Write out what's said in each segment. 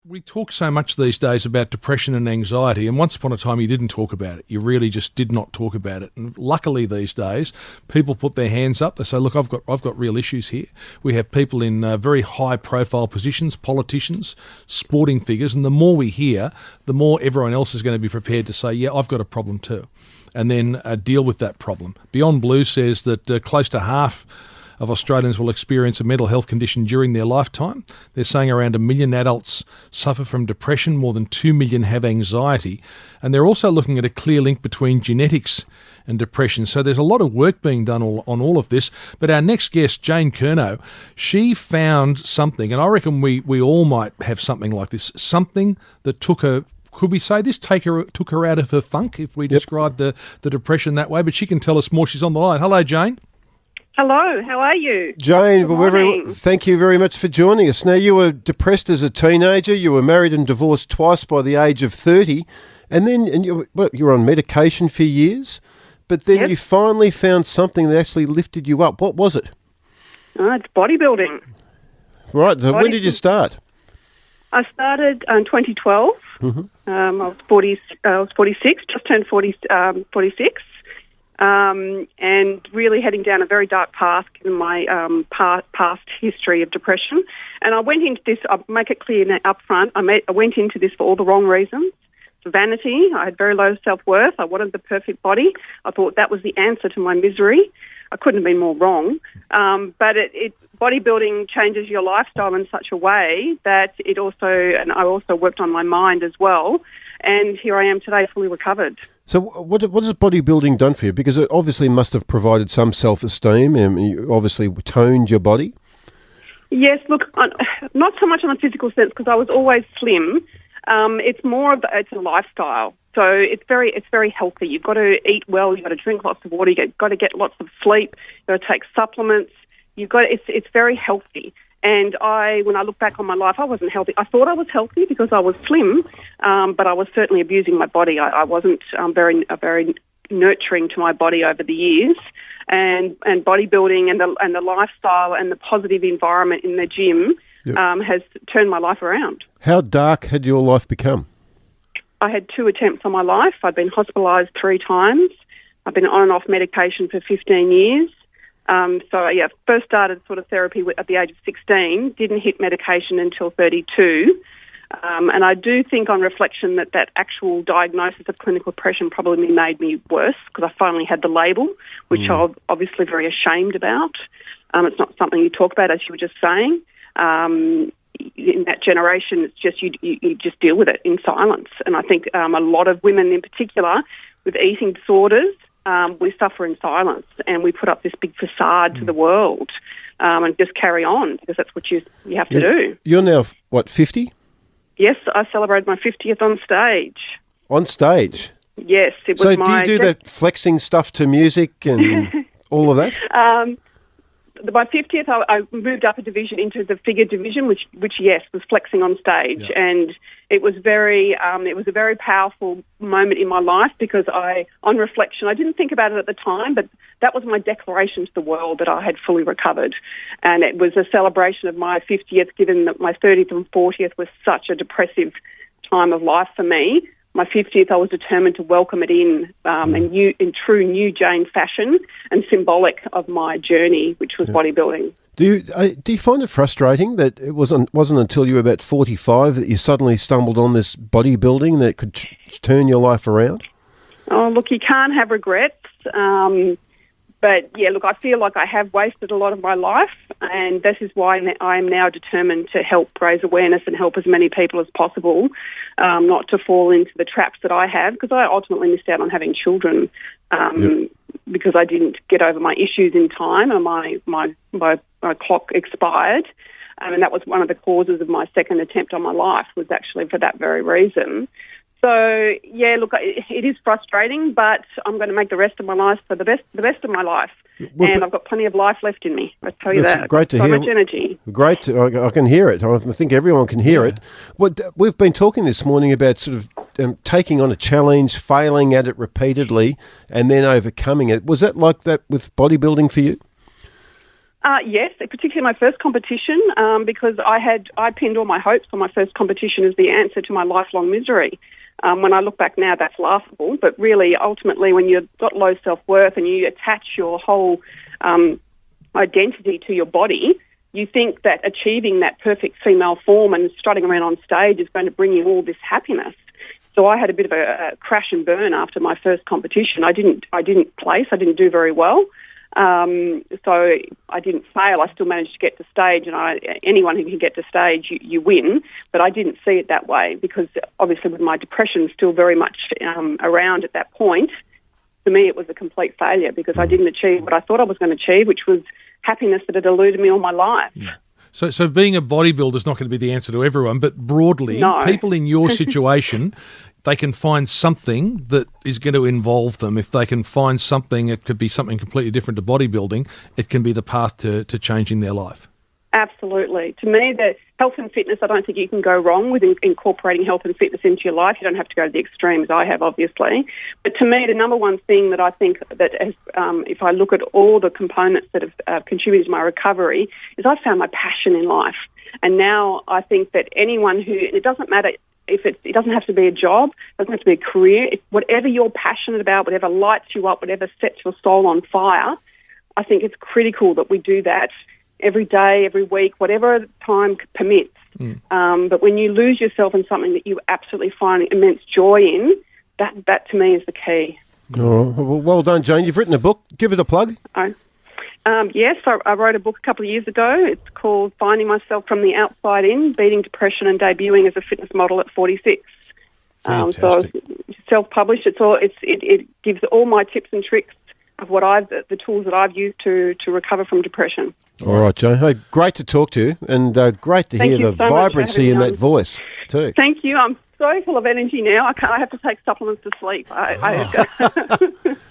We talk so much these days about depression and anxiety, and once upon a time you didn't talk about it. You really just did not talk about it. And luckily these days, people put their hands up. They say, "Look, I've got real issues here." We have people in very high-profile positions, politicians, sporting figures, and the more we hear, the more everyone else is going to be prepared to say, "Yeah, I've got a problem too," and then deal with that problem. Beyond Blue says that close to half of Australians will experience a mental health condition during their lifetime. They're saying around 1 million adults suffer from depression, more than 2 million have anxiety, and they're also looking at a clear link between genetics and depression. So there's a lot of work being done on all of this. But our next guest, Jane Curnow, she found something, and I reckon we all might have something like this, something that took her. Could we say this took her out of her funk if we describe the depression that way? But she can tell us more. She's on the line. Hello, Jane. Hello, how are you? Jane, thank you very much for joining us. Now, you were depressed as a teenager, you were married and divorced twice by the age of 30, and then you were on medication for years, but then you finally found something that actually lifted you up. What was it? It's bodybuilding. Right, so when did you start? I started in 2012. Mm-hmm. I was 46, just turned 46. And really heading down a very dark path in my past history of depression. And I went into this, I'll make it clear now up front, I went into this for all the wrong reasons. For vanity, I had very low self-worth, I wanted the perfect body. I thought that was the answer to my misery. I couldn't have been more wrong. But bodybuilding changes your lifestyle in such a way that and I also worked on my mind as well. And here I am today, fully recovered. So what has bodybuilding done for you? Because it obviously must have provided some self-esteem, and you obviously toned your body. Yes, look, not so much on a physical sense because I was always slim. It's more of it's a lifestyle. So it's very healthy. You've got to eat well. You've got to drink lots of water. You've got to get lots of sleep. You've got to take supplements. It's very healthy. And when I look back on my life, I wasn't healthy. I thought I was healthy because I was slim, but I was certainly abusing my body. I wasn't very nurturing to my body over the years. And bodybuilding and the lifestyle and the positive environment in the gym has turned my life around. How dark had your life become? I had 2 attempts on my life. I'd been hospitalised 3 times. I've been on and off medication for 15 years. First started sort of therapy at the age of 16, didn't hit medication until 32. And I do think on reflection that actual diagnosis of clinical depression probably made me worse because I finally had the label, which I'm obviously very ashamed about. It's not something you talk about, as you were just saying. In that generation, it's just you just deal with it in silence. And I think a lot of women in particular with eating disorders, we suffer in silence and we put up this big facade to the world and just carry on because that's what you have to do. You're now, 50? Yes, I celebrated my 50th on stage. On stage? Yes. It was so do you do that flexing stuff to music and all of that? My 50th, I moved up a division into the figure division, which yes, was flexing on stage. Yeah. And it was a very powerful moment in my life because on reflection, I didn't think about it at the time, but that was my declaration to the world that I had fully recovered. And it was a celebration of my 50th, given that my 30th and 40th was such a depressive time of life for me. My 50th, I was determined to welcome it in true new Jane fashion and symbolic of my journey, which was bodybuilding. Do you find it frustrating that it wasn't until you were about 45 that you suddenly stumbled on this bodybuilding that could turn your life around? Oh, look, you can't have regrets. But, yeah, look, I feel like I have wasted a lot of my life, and this is why I am now determined to help raise awareness and help as many people as possible not to fall into the traps that I have, because I ultimately missed out on having children because I didn't get over my issues in time and my clock expired. And that was one of the causes of my second attempt on my life, was actually for that very reason. So, yeah, look, it is frustrating, but I'm going to make the rest of my life for the best of my life. And I've got plenty of life left in me, I tell you that. Great to hear. So much energy. Great. I can hear it. I think everyone can hear it. We've been talking this morning about sort of taking on a challenge, failing at it repeatedly, and then overcoming it. Was that like that with bodybuilding for you? Yes, particularly my first competition, because I pinned all my hopes on my first competition as the answer to my lifelong misery. When I look back now, that's laughable, but really, ultimately, when you've got low self-worth and you attach your whole identity to your body, you think that achieving that perfect female form and strutting around on stage is going to bring you all this happiness. So I had a bit of a crash and burn after my first competition. I didn't place. I didn't do very well. So I didn't fail. I still managed to get to stage, and anyone who can get to stage, you win. But I didn't see it that way because obviously with my depression still very much around at that point, to me it was a complete failure because I didn't achieve what I thought I was going to achieve, which was happiness that had eluded me all my life. Yeah. So being a bodybuilder is not going to be the answer to everyone, but broadly, No. people in your situation, they can find something that is going to involve them. If they can find something, it could be something completely different to bodybuilding, it can be the path to changing their life. Absolutely. To me, the health and fitness, I don't think you can go wrong with incorporating health and fitness into your life. You don't have to go to the extremes I have, obviously. But to me, the number one thing that I think that has, if I look at all the components that have contributed to my recovery, is I've found my passion in life. And now I think that anyone who, and it doesn't matter if it doesn't have to be a job, it doesn't have to be a career, whatever you're passionate about, whatever lights you up, whatever sets your soul on fire, I think it's critical that we do that every day, every week, whatever time permits. But when you lose yourself in something that you absolutely find immense joy in, that to me is the key. Oh, well done, Jane. You've written a book. Give it a plug. Yes, I wrote a book a couple of years ago. It's called Finding Myself from the Outside In, Beating Depression and Debuting as a Fitness Model at 46. So it's self-published. It gives all my tips and tricks of the tools that I've used to recover from depression. All right, Jane. Hey, great to talk to you, and great to hear the vibrancy in that voice too. Thank you. I'm so full of energy now. I have to take supplements to sleep.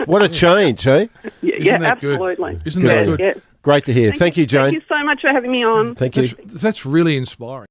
What a change, hey? Yeah, Good? absolutely. Isn't that good? Yeah. Great to hear. Thank you, Jane. Thank you so much for having me on. Thank you. That's really inspiring.